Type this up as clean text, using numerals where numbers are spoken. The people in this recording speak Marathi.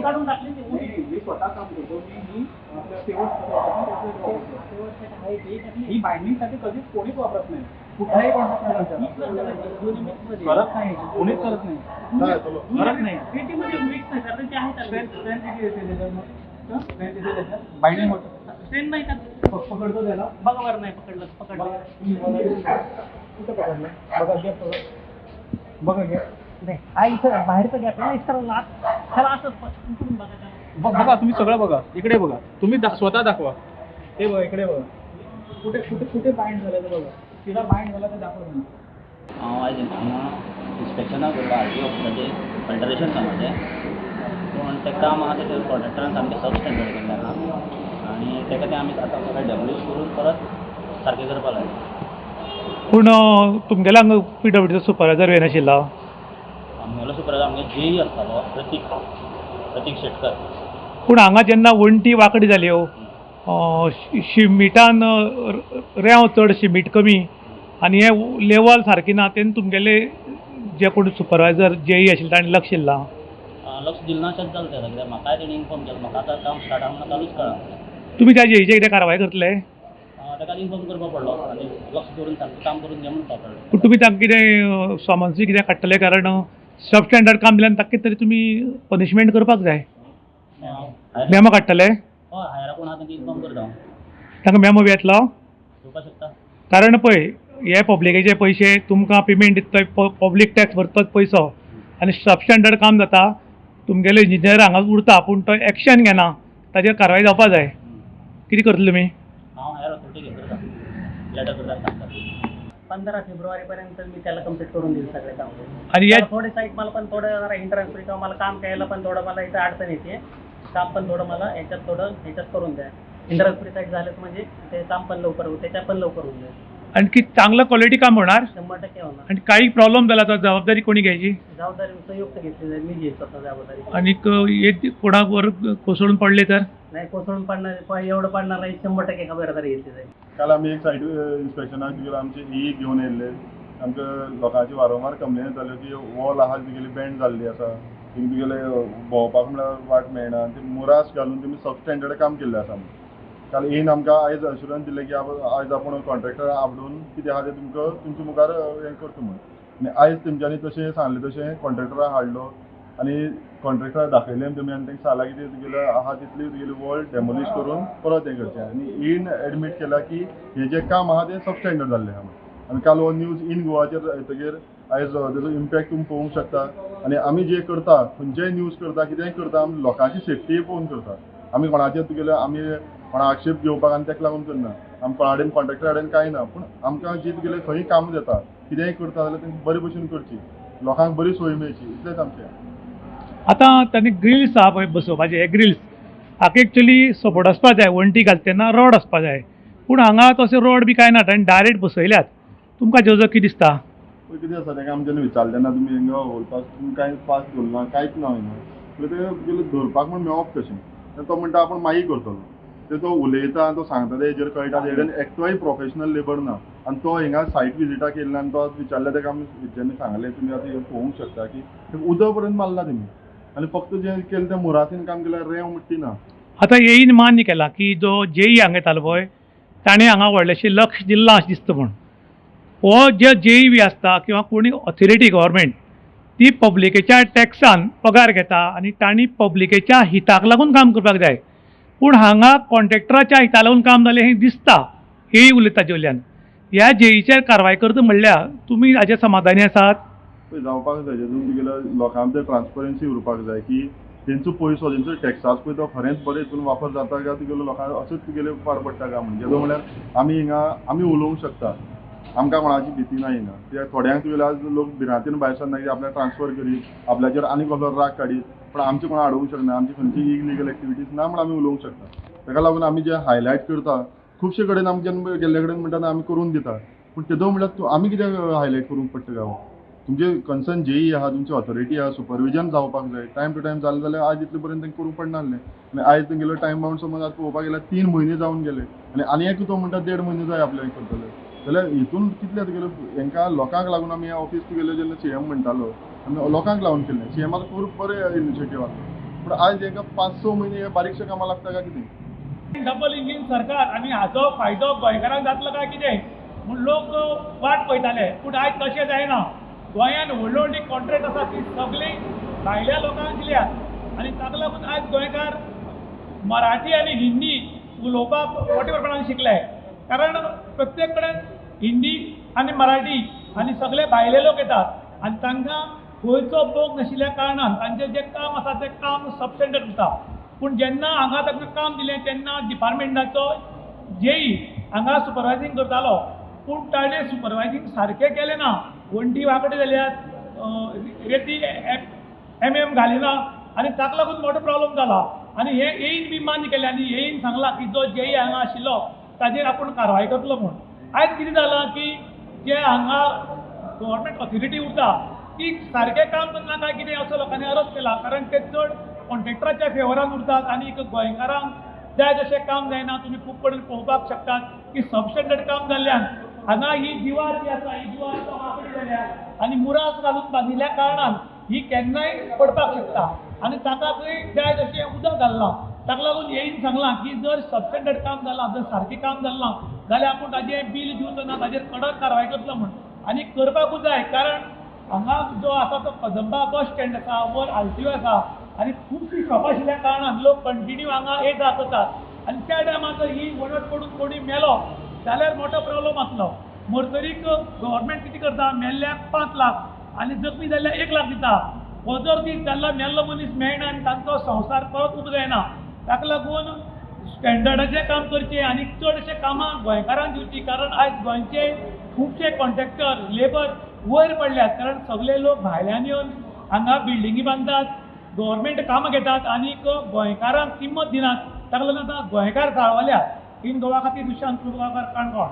काढून टाकली ती मी स्वतः काम करतो मी आपल्या शेवट ही बाइंडिंगसाठी कधीच कोणीच वापरत नाही कुठलाही करत नाही कोणीच करत नाही करत नाही पेटीमध्ये मिक्स नाही करत ते आहे बाइंडिंग होतं ट्रेन नाही का पकडतो त्याला बघा बरं नाही पकडलं कुठं पकडलं बघा घ्या बघा घ्या नाही हा इथं बाहेरचं गॅप आहे एक्स्ट्रा लाट त्याला असं बघा बघा तुम्ही सगळं बघा इकडे बघा तुम्ही स्वतः दाखवा हे बघा इकडे बघा कुठे कुठे कुठे बाइंड झालं ते बघा तिला बाइंड झाला ते दाखवा तुम्ही आज हांगा इन्स्पेक्शनाक करता आर टी ऑफिसाचेर अल्टरेशन कामाचें पूण तें काम आहा तें कॉन्ट्रॅक्टरान सामकें सब स्टँडर्ड केल्लें आहा आनी तेका तें आमी आतां सगळें डेमोलिश करून परत सारकें करपा लायलें. पूण तुमगेलो हांगा PWDचो सुपरवायझर येवन आशिल्लो आमगेलो सुपरवायझर आमगे जेई आसतालो प्रतीक शेटकर. पूण हांगा जेन्ना वण्टी वांकडी जाल्यो शिमिटान रेंव चड शिमीट कमी आनी हे लेवल सारकी ना तेन्ना तुमगेले जे कोण सुपरवायझर जेई आशिल्लो ताणें लक्ष दिलां लक्ष दिलें नाशेंच जालें तें कित्याक म्हाकाय तेणी इन्फॉर्म केलें म्हाका आतां काम स्टार्ट आहा म्हणून चालूच कळना. तुमी त्या जेईचे कितें कारवाय करतले तेका इन्फॉर्म करपा पडलो आनी लक्ष दवरून सारकें काम करून घे म्हणून पडलें. पूण तुमी ताका कितें समन्स कितें काडटले कारण सब स्टँडर्ड काम दिल्यान ताका कितें तरी तुमी पनिशमेंट करपाक जाय मेमो काडटले हय हायरा कोण आहा तेंका इन्फॉर्म करता हांव ताका मेमो बी येतलो येवपाक शकता. कारण पळय हे पब्लिकेचे पयशे तुमकां पेमेंट दिता पब्लीक टॅक्स भरतोच पयसो आनी सब स्टँडर्ड काम जाता तुमगेलो इंजिनियर हांगा उरता पूण तो एक्शन घेना ताजेर कारवाय जावपा जाय कितें करतले तुमी हांव हायर ऑथॉरिटी करता लेटर करता सांगता 15 फेब्रुवारीपर्यंत मी त्याला कंप्लीट करून देईल सगळे काम आणि या थोडे साईट मला पण थोडं जरा इंटरेस्ट किंवा मला काम करायला पण थोडं मला इथं अडचण येते काम पण थोडं मला ह्याच्यात करून द्या इंटरेस्ट फ्री साईट झालं म्हणजे ते काम पण लवकर होईल त्याच्यात पण लवकर होऊन जाईल आणखी चांगलं क्वालिटी काम होणार 100% होणार. आणि काही प्रॉब्लेम झाला तर जबाबदारी कोणी घ्यायची जबाबदारी संयुक्त घेतली जाईल मी घेईल स्वतः जबाबदारी आणि हे कोणावर कोसळून पडले तर नाही कोसळून पडणार एवढं पडणार नाही 100% खबरदारी घेतली जाईल. काल आमी एक सायट इन्स्पेक्शनाक तुगेलो आमचे ई घेवन येयल्ले आमकां लोकांची वारंवार कंप्लेन जाल्यो की वॉल आहा तुगेली बँड जाल्ली आसा थिंग तुगेले भोंवपाक म्हळ्यार वाट मेळना ते मुरास घालून तुमी सब स्टँडर्ड काम केल्लें आसा काल येवन आमकां आयज अशुरन्स दिलें की आयज आपूण कॉन्ट्रॅक्टर आपडून कितें आहा तें तुमकां तुमच्या मुखार हें करता म्हणून आनी आयज तेंच्यांनी तशें सांगलें तशें कॉन्ट्रॅक्टराक हाडलो आनी कॉन्ट्रॅक्टराक दाखयलें तुमी आनी तांकां सांगलां की तुगेलें आहा तितली तुगेली वॉल डेमोलिश करून परत हें करचें आनी इन एडमीट केला की हें जें काम आहा तें सब स्टँडर्ड जाल्लें आहा आनी काल हो न्यूज इन गोवाचेर येतकीर आयज तेजो इम्पॅक्ट तुमी पळोवंक शकता आनी आमी जें करता खंयचेय न्यूज करता कितेंय करता आमी लोकांची सेफ्टी पळोवन करता आमी कोणाचेर तुगेले आमी कोणा आक्षेप घेवपाक आनी ताका लागून करना आमी कोणा कडेन कॉन्ट्रॅक्टरा कडेन कांय ना पूण आमकां जी तुगेलें खंय काम जाता कितेंय करता जाल्यार तेंकां बरे भशेन करची लोकांक बरी सोय मेळची इतलेंच आमचें. आतां तांणी ग्रिल्स आहा पळय बसोवपाचे हे ग्रिल्स हाका एक्चुली सपोर्ट आसपा जाय वण्टी घालता तेन्ना रॉड आसपा जाय पूण हांगा तशें रॉड बी कांय ना तांणी डायरेक्ट बसयल्यात तुमकां जेजो कितें दिसता पळय कितें आसा तेका आमी जेन्ना विचारलें तेन्ना तुमी हिंगा होलपास तुमी कांय पास दवरना कांयच ना हिंगा ते तुगेलें धरपाक म्हण मेळप कशें तो म्हणटा आपूण मागीर करतलो ते तो उलयता आनी तो सांगता तेजेर कळटा तेजे कडेन एकटोय प्रोफेशनल लेबर ना आनी तो हिंगा सायट विजिटाक येयल्लो आनी तो विचारलें तेका आमी जेन्ना सांगलें तुमी आतां हें पळोवंक शकता की उदक पर्यंत मारला तेमी आनी फक्त जें केलें तें मुरासीन काम केल्यार रेंव म्हणटी ना. आतां येईन मान्य केला की जो जेई हांगा येतालो पळय ताणें हांगा व्हडलेशें लक्ष दिल्लां अशें दिसता म्हूण हो जे जेई बी आसता किंवा कोणी ऑथॉरिटी गव्हर्मेंट ती पब्लिकेच्या टॅक्सान पगार घेता आनी तांणी पब्लिकेच्या हिताक लागून काम करपाक जाय पूण हांगा कॉन्ट्रॅक्टराच्या हिता लागून काम जालें हें दिसता हेय उलयता जेवल्यान ह्या जेईचेर कारवाय करता म्हणल्यार तुमी हाजे समाधानी आसात. पळय जावपाक जाय जेतून तुगेल्या लोकां भितर ट्रान्सपरन्सी उरपाक जाय की तेंचो पयसो तेंचो टॅक्सास पळय तो खरेंच बरें हितून वापर जाता काय तुगेलो लोकांक अशेंच तुगेले पार पडटा काय म्हणजे जेजो म्हळ्यार आमी हिंगा आमी उलोवंक शकता आमकां कोणाची भीती ना हिंगा कित्याक थोड्यांक तुगेले आज लोक भिरांतीन भायर सरना की आपल्याक ट्रान्सफर करीत आपल्याचेर आनी कसलो राग काडीत पण आमचे कोणा अडवूंक शकना आमची खंयची इलिगल एक्टिविटीज ना म्हण आमी उलोवंक शकता ताका लागून आमी जे हायलायट करता खुबशे कडेन आमी जेन्ना गेल्ले कडेन म्हणटा आमी करून दिता पूण तेदो म्हळ्यार आमी कित्याक हायलायट करूंक पडटा गांव तुमचे कन्सर्न जेई आहा तुमची ऑथॉरिटी आहा सुपरविजन जावपाक जाय टायम टू टायम जालें जाल्यार आज इतले पर्यंत तांकां करूंक पडनासलें आनी आयज तेंगेलो टायम बाउंड समज आतां पळोवपाक गेल्यार 3 म्हयने जावन गेले आनी एक तो म्हणटा 1.5 म्हयने जाय आपल्याक करतले जाल्यार हितून कितले तुगेले हांकां लोकांक लागून आमी ऑफीस तुगेलें जेन्ना CM म्हणटालो आमी लोकांक लागून केल्लें CMाक खूब बरें इनिशिएटीव आसलें पूण आयज हांकां 5-6 म्हयने हे बारीकशे कामां लागता काय कितें? डबल इंजीन सरकार आणि हाचो फायदो गोंयकारांक जातलो काय कितें म्हूण लोक वाट पळयताले, पूण आयज तशें जायना. गोंयांत व्हडली व्हडली कॉन्ट्रॅक्ट आसा ती सगळी भायल्या लोकांक दिल्यात आनी ताका लागून आयज गोंयकार मराठी आनी हिंदी उलोवपाक मोठेपणान शिकले. कारण प्रत्येक कडेन हिंदी आनी मराठी आनी सगळे भायले लोक येतात आनी तांकां गोंयचो भोग नाशिल्ल्या कारणान तांचें जें काम आसा तें काम सबस्टँडर्ड उरता. पूण जेन्ना हांगा तांकां काम दिलें तेन्ना डिपार्टमेंटाचो जेई हांगा सुपरवायझींग करतालो, पूण ताणें सुपरवायझींग सारकें केलें ना. वण्टी वांकडी जाल्यात, रेती MM घालिना आनी ताका लागून मोठो प्रॉब्लेम जाला. आनी हे येईन बी मान्य केलें आनी येईन सांगलां की जो जेई हांगा आशिल्लो ताजेर आपूण कारवाय करतलो म्हूण. आयज कितें जालां की जे हांगा गव्हर्मेंट ऑथॉरिटी उरता ती सारकें काम करना काय कितें असो लोकांनी आरोप केला. कारण ते चड कॉन्ट्रॅक्टराच्या फेवरान उरतात आनी गोंयकारांक जाय तशें काम जायना. तुमी खूब कडेन पळोवपाक शकतात की सबस्टँडर्ड काम जाल्ल्यान हांगा ही दिवार जी आसा ही दिवार वांकडी जाल्या आनी मुरास घालून बांदिल्ल्या कारणान ही केन्नाय पडपाक शकता आनी ताकाय जाय तशें उदक घालना. ताका लागून येईन सांगलां की जर सबस्टँडर्ड काम जालां, जर सारकें काम जालें जाल्यार आपूण ताजें बील दिवचो ना, ताजेर कडक कारवाय करतलो म्हूण. आनी करपाकूच जाय, कारण हांगा जो आसा तो कदंबा बस स्टँड आसा, वर RTO आसा आनी खुबशीं शॉपां आशिल्ल्या कारणान लोक कंटिन्यू हांगा ये जा करतात आनी त्या टायमार जर ही वणट पडून कोणी मेलो जाल्यार मोठो प्रॉब्लेम आसलो. मरतरीक गव्हर्मेंट कितें करता, मेल्ल्याक 5 लाख आनी जखमी जाल्ल्याक 1 लाख दिता. हो जर ती जाल्लो मेल्लो मनीस मेळना आनी तांचो संवसार परत उबो जायना. ताका लागून स्टँडर्डाचें काम करचें आनी चडशें कामां गोंयकारांक दिवची. कारण आयज गोंयचे खुबशे कॉन्ट्रॅक्टर लेबर वयर पडल्यात, कारण सगळे लोक भायल्यान येवन हांगा बिल्डिंगी बांदतात, गव्हर्मेंट कामां घेतात आनी गोंयकारांक किंमत दिनात. ताका लागून आतां गोंयकार जाळवल्यात. इन गोवा खातीर दुशांत काणकोण.